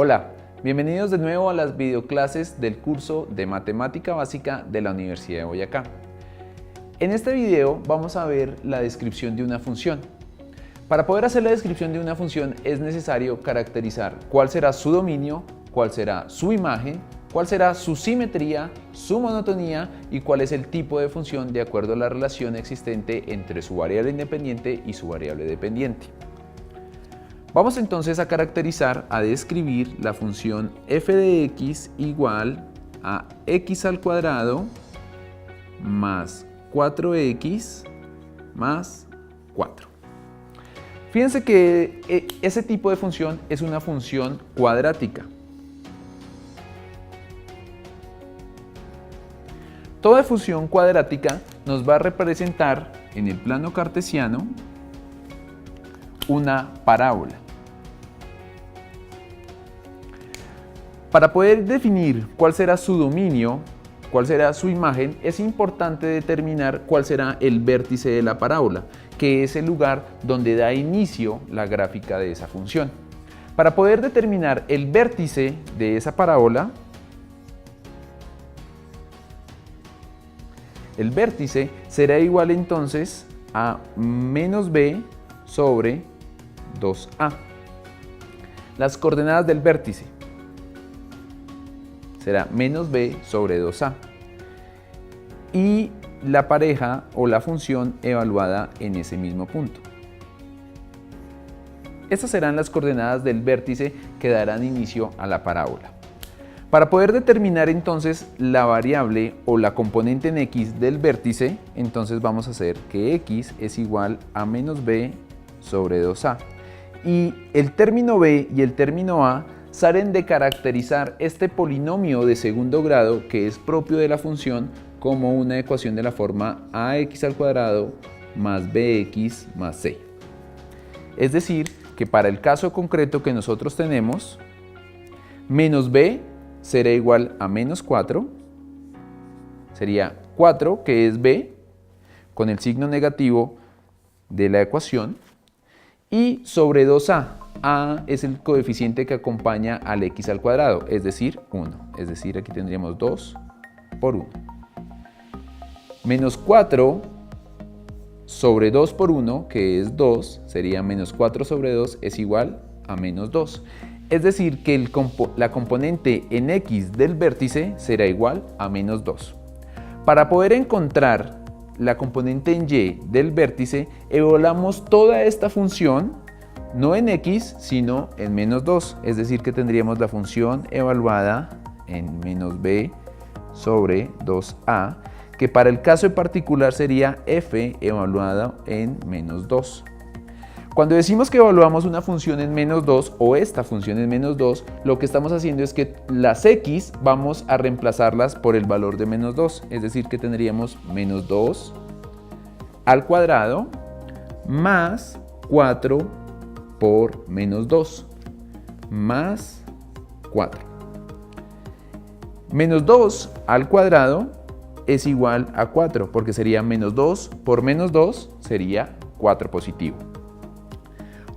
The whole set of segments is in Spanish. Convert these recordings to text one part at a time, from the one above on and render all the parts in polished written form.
Hola, bienvenidos de nuevo a las videoclases del curso de Matemática Básica de la Universidad de Boyacá. En este video vamos a ver la descripción de una función. Para poder hacer la descripción de una función es necesario caracterizar cuál será su dominio, cuál será su imagen, cuál será su simetría, su monotonía y cuál es el tipo de función de acuerdo a la relación existente entre su variable independiente y su variable dependiente. Vamos entonces a caracterizar, a describir la función f de x igual a x al cuadrado más 4x más 4. Fíjense que ese tipo de función es una función cuadrática. Toda función cuadrática nos va a representar en el plano cartesiano una parábola. Para poder definir cuál será su dominio, cuál será su imagen, es importante determinar cuál será el vértice de la parábola, que es el lugar donde da inicio la gráfica de esa función. Para poder determinar el vértice de esa parábola, el vértice será igual entonces a menos b sobre 2a. Las coordenadas del vértice será menos b sobre 2a. Y la pareja o la función evaluada en ese mismo punto. Estas serán las coordenadas del vértice que darán inicio a la parábola. Para poder determinar entonces la variable o la componente en x del vértice, entonces vamos a hacer que x es igual a menos b sobre 2a. Y el término b y el término a salen de caracterizar este polinomio de segundo grado que es propio de la función como una ecuación de la forma ax al cuadrado más bx más c. Es decir, que para el caso concreto que nosotros tenemos, menos b será igual a menos 4, sería 4 que es b con el signo negativo de la ecuación y sobre 2a, a es el coeficiente que acompaña al x al cuadrado, es decir 1, es decir aquí tendríamos 2 por 1. Menos 4 sobre 2 por 1, que es 2, sería menos 4 sobre 2 es igual a menos 2. Es decir, que la componente en x del vértice será igual a menos 2. Para poder encontrar la componente en y del vértice, evaluamos toda esta función, no en x, sino en menos 2. Es decir, que tendríamos la función evaluada en menos b sobre 2a, que para el caso en particular sería f evaluada en menos 2. Cuando decimos que evaluamos una función en menos 2 o esta función en menos 2, lo que estamos haciendo es que las x vamos a reemplazarlas por el valor de menos 2. Es decir, que tendríamos menos 2 al cuadrado más 4 por menos 2 más 4. Menos 2 al cuadrado es igual a 4 porque sería menos 2 por menos 2 sería 4 positivo.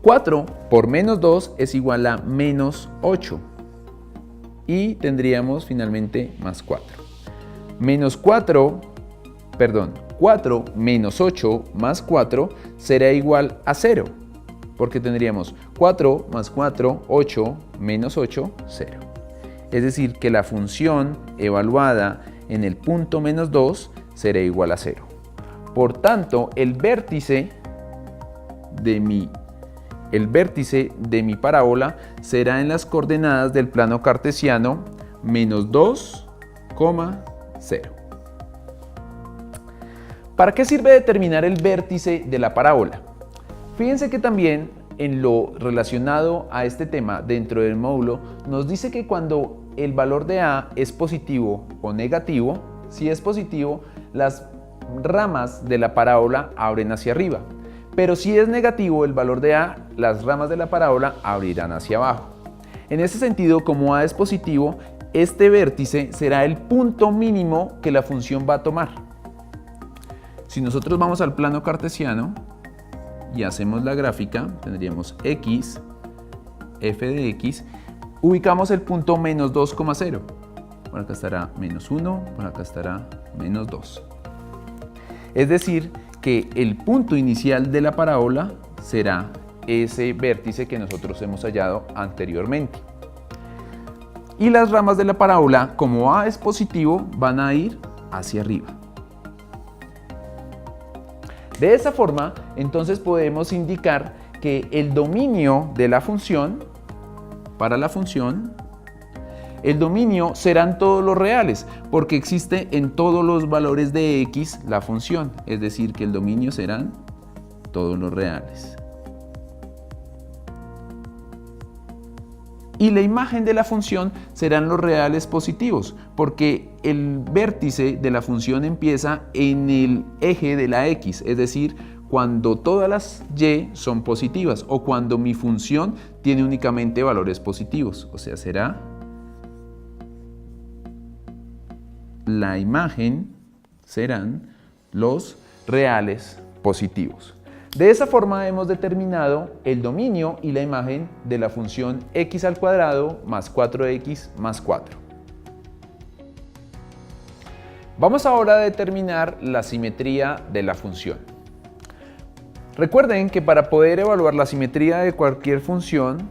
4 por menos 2 es igual a menos 8 y tendríamos finalmente más 4. 4 menos 8 más 4 será igual a 0 porque tendríamos 4 más 4, 8 menos 8, 0. Es decir que la función evaluada en el punto menos 2 será igual a 0. Por tanto, el vértice de mi parábola será en las coordenadas del plano cartesiano menos 2, 0. ¿Para qué sirve determinar el vértice de la parábola? Fíjense que también en lo relacionado a este tema dentro del módulo nos dice que cuando el valor de a es positivo o negativo, si es positivo, las ramas de la parábola abren hacia arriba. Pero si es negativo el valor de a, las ramas de la parábola abrirán hacia abajo. En ese sentido, como a es positivo, este vértice será el punto mínimo que la función va a tomar. Si nosotros vamos al plano cartesiano y hacemos la gráfica, tendríamos x, f de x, ubicamos el punto menos 2,0. Por acá estará menos 1, por acá estará menos 2. Es decir, que el punto inicial de la parábola será ese vértice que nosotros hemos hallado anteriormente. Y las ramas de la parábola, como A es positivo, van a ir hacia arriba. De esa forma, entonces podemos indicar que el dominio de la función, para la función, el dominio serán todos los reales, porque existe en todos los valores de x la función, es decir, que el dominio serán todos los reales. Y la imagen de la función serán los reales positivos, porque el vértice de la función empieza en el eje de la x, es decir, cuando todas las y son positivas o cuando mi función tiene únicamente valores positivos, o sea, será la imagen serán los reales positivos. De esa forma hemos determinado el dominio y la imagen de la función x al cuadrado más 4x más 4. Vamos ahora a determinar la simetría de la función. Recuerden que para poder evaluar la simetría de cualquier función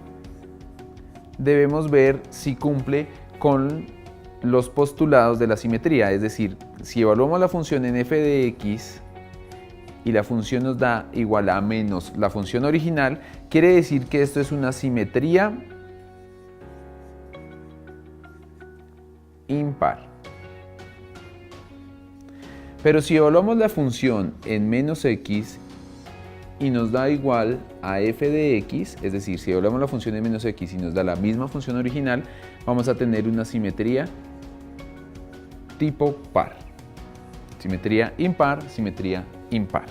debemos ver si cumple con los postulados de la simetría, es decir, si evaluamos la función en f de x y la función nos da igual a menos la función original, quiere decir que esto es una simetría impar. Pero si evaluamos la función en menos x y nos da igual a f de x, es decir, si evaluamos la función en menos x y nos da la misma función original, vamos a tener una simetría tipo par. Simetría impar, simetría impar.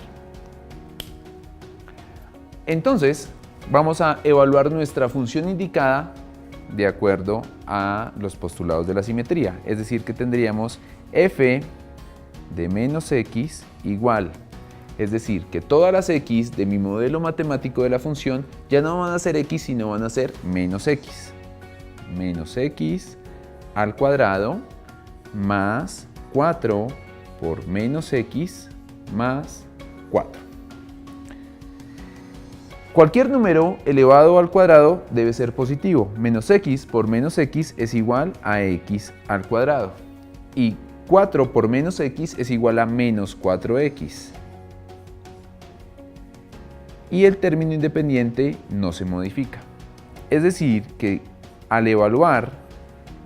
Entonces, vamos a evaluar nuestra función indicada de acuerdo a los postulados de la simetría. Es decir, que tendríamos f de menos x igual. Es decir, que todas las x de mi modelo matemático de la función ya no van a ser x, sino van a ser menos x. Menos x al cuadrado más 4 por menos x más 4. Cualquier número elevado al cuadrado debe ser positivo. Menos x por menos x es igual a x al cuadrado. Y 4 por menos x es igual a menos 4x. Y el término independiente no se modifica. Es decir, que al evaluar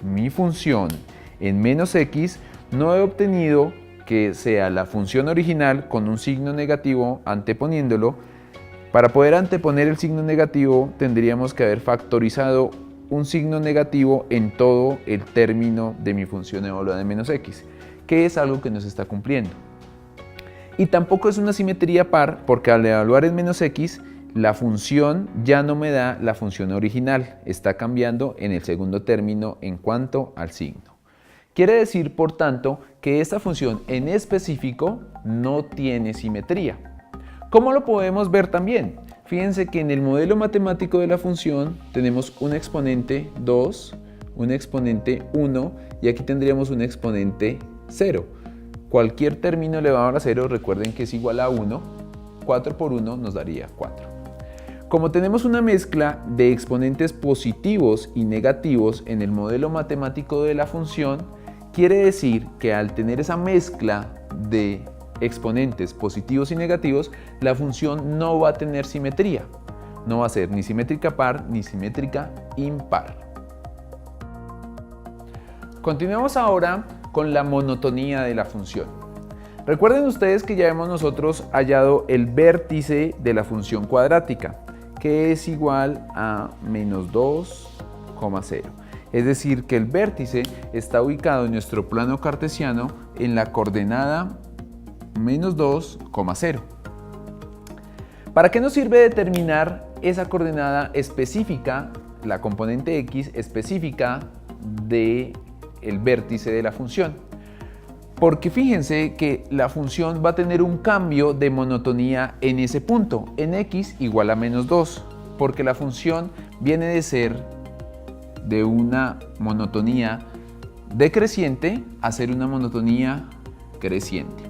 mi función en menos x, no he obtenido que sea la función original con un signo negativo anteponiéndolo. Para poder anteponer el signo negativo tendríamos que haber factorizado un signo negativo en todo el término de mi función evaluada en menos x, que es algo que no se está cumpliendo. Y tampoco es una simetría par porque al evaluar en menos x, la función ya no me da la función original, está cambiando en el segundo término en cuanto al signo. Quiere decir, por tanto, que esta función en específico no tiene simetría. ¿Cómo lo podemos ver también? Fíjense que en el modelo matemático de la función tenemos un exponente 2, un exponente 1 y aquí tendríamos un exponente 0. Cualquier término elevado a 0, recuerden que es igual a 1, 4 por 1 nos daría 4. Como tenemos una mezcla de exponentes positivos y negativos en el modelo matemático de la función, quiere decir que al tener esa mezcla de exponentes positivos y negativos, la función no va a tener simetría. No va a ser ni simétrica par ni simétrica impar. Continuamos ahora con la monotonía de la función. Recuerden ustedes que ya hemos nosotros hallado el vértice de la función cuadrática, que es igual a menos 2,0. Es decir, que el vértice está ubicado en nuestro plano cartesiano en la coordenada menos 2,0. ¿Para qué nos sirve determinar esa coordenada específica, la componente x específica del vértice de la función? Porque fíjense que la función va a tener un cambio de monotonía en ese punto, en x igual a menos 2, porque la función viene de ser de una monotonía decreciente a ser una monotonía creciente.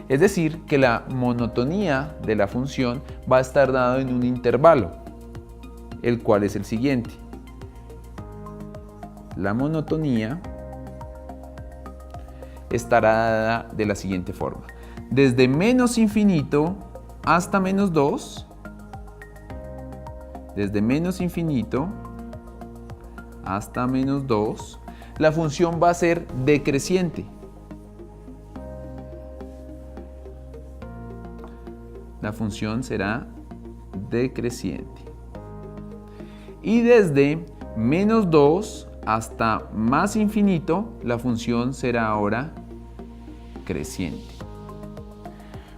Es decir, que la monotonía de la función va a estar dada en un intervalo, el cual es el siguiente. La monotonía estará dada de la siguiente forma. Desde menos infinito hasta menos 2, desde menos infinito hasta menos 2, la función va a ser decreciente. La función será decreciente. Y desde menos 2 hasta más infinito, la función será ahora creciente.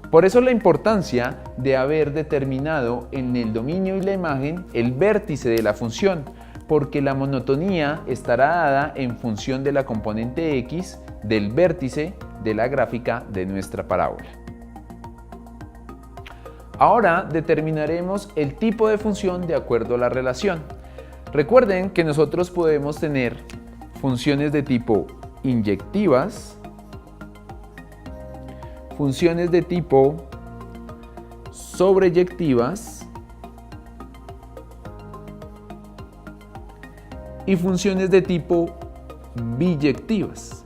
Por eso la importancia de haber determinado en el dominio y la imagen el vértice de la función, porque la monotonía estará dada en función de la componente x del vértice de la gráfica de nuestra parábola. Ahora determinaremos el tipo de función de acuerdo a la relación. Recuerden que nosotros podemos tener funciones de tipo inyectivas, funciones de tipo sobreyectivas y funciones de tipo biyectivas.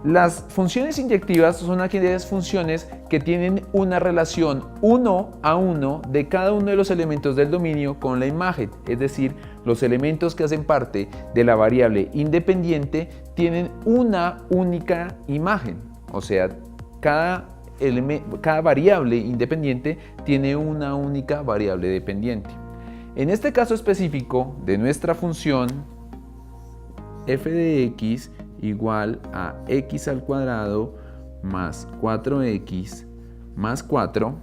Las funciones inyectivas son aquellas funciones que tienen una relación 1 a 1 de cada uno de los elementos del dominio con la imagen, es decir, los elementos que hacen parte de la variable independiente tienen una única imagen, o sea, cada variable independiente tiene una única variable dependiente. En este caso específico de nuestra función f de x igual a x al cuadrado más 4x más 4,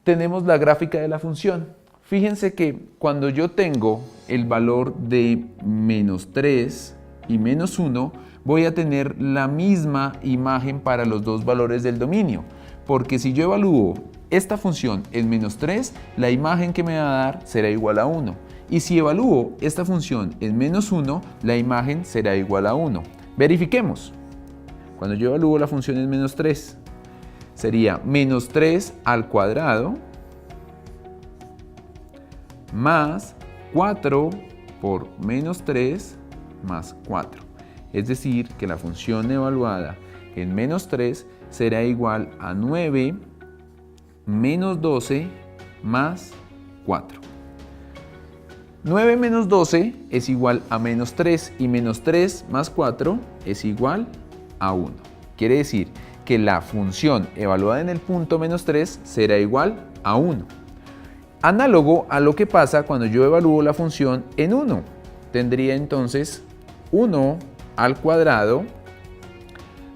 tenemos la gráfica de la función. Fíjense que cuando yo tengo el valor de menos 3 y menos 1, voy a tener la misma imagen para los dos valores del dominio, porque si yo evalúo esta función en menos 3, la imagen que me va a dar será igual a 1. Y si evalúo esta función en menos 1, la imagen será igual a 1. Verifiquemos. Cuando yo evalúo la función en menos 3, sería menos 3 al cuadrado más 4 por menos 3 más 4. Es decir, que la función evaluada en menos 3 será igual a 9 menos 12 más 4. 9 menos 12 es igual a menos 3 y menos 3 más 4 es igual a 1. Quiere decir que la función evaluada en el punto menos 3 será igual a 1. Análogo a lo que pasa cuando yo evalúo la función en 1. Tendría entonces 1 al cuadrado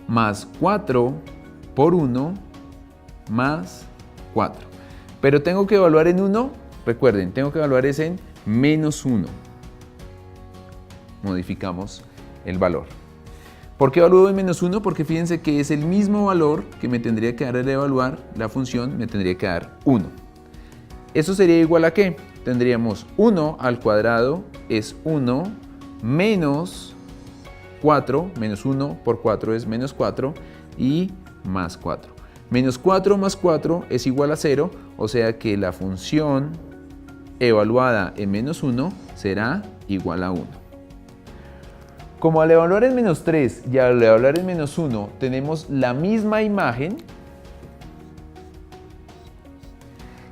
más 4 por 1 más 4. Pero tengo que evaluar en 1, recuerden, tengo que evaluar es en menos 1. Modificamos el valor. ¿Por qué evalúo en menos 1? Porque fíjense que es el mismo valor que me tendría que dar al evaluar la función, me tendría que dar 1. ¿Eso sería igual a qué? Tendríamos 1 al cuadrado es 1 menos 4, menos 1 por 4 es menos 4 y más 4. Menos 4 más 4 es igual a 0, o sea que la función evaluada en menos 1 será igual a 1. Como al evaluar en menos 3 y al evaluar en menos 1 tenemos la misma imagen,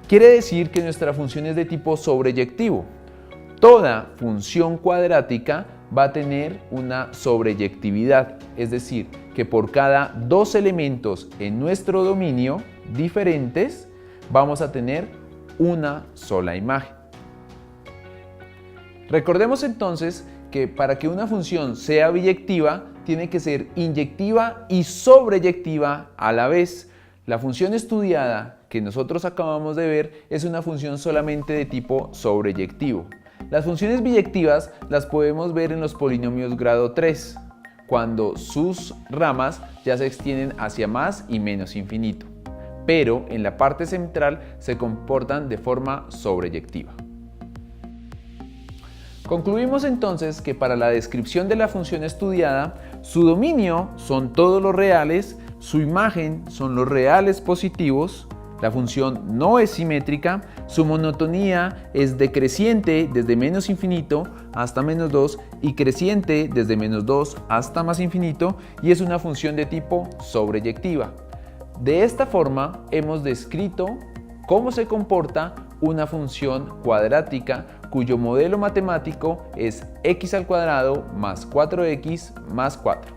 quiere decir que nuestra función es de tipo sobreyectivo. Toda función cuadrática va a tener una sobreyectividad, es decir, que por cada dos elementos en nuestro dominio diferentes vamos a tener una sola imagen. Recordemos entonces que para que una función sea biyectiva tiene que ser inyectiva y sobreyectiva a la vez. La función estudiada que nosotros acabamos de ver es una función solamente de tipo sobreyectivo. Las funciones biyectivas las podemos ver en los polinomios grado 3, cuando sus ramas ya se extienden hacia más y menos infinito, pero en la parte central se comportan de forma sobreyectiva. Concluimos entonces que para la descripción de la función estudiada, su dominio son todos los reales, su imagen son los reales positivos, la función no es simétrica, su monotonía es decreciente desde menos infinito hasta menos 2 y creciente desde menos 2 hasta más infinito y es una función de tipo sobreyectiva. De esta forma hemos descrito cómo se comporta una función cuadrática cuyo modelo matemático es x al cuadrado más 4x más 4.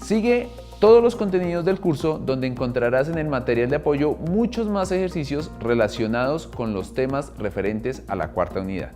Sigue todos los contenidos del curso donde encontrarás en el material de apoyo muchos más ejercicios relacionados con los temas referentes a la cuarta unidad.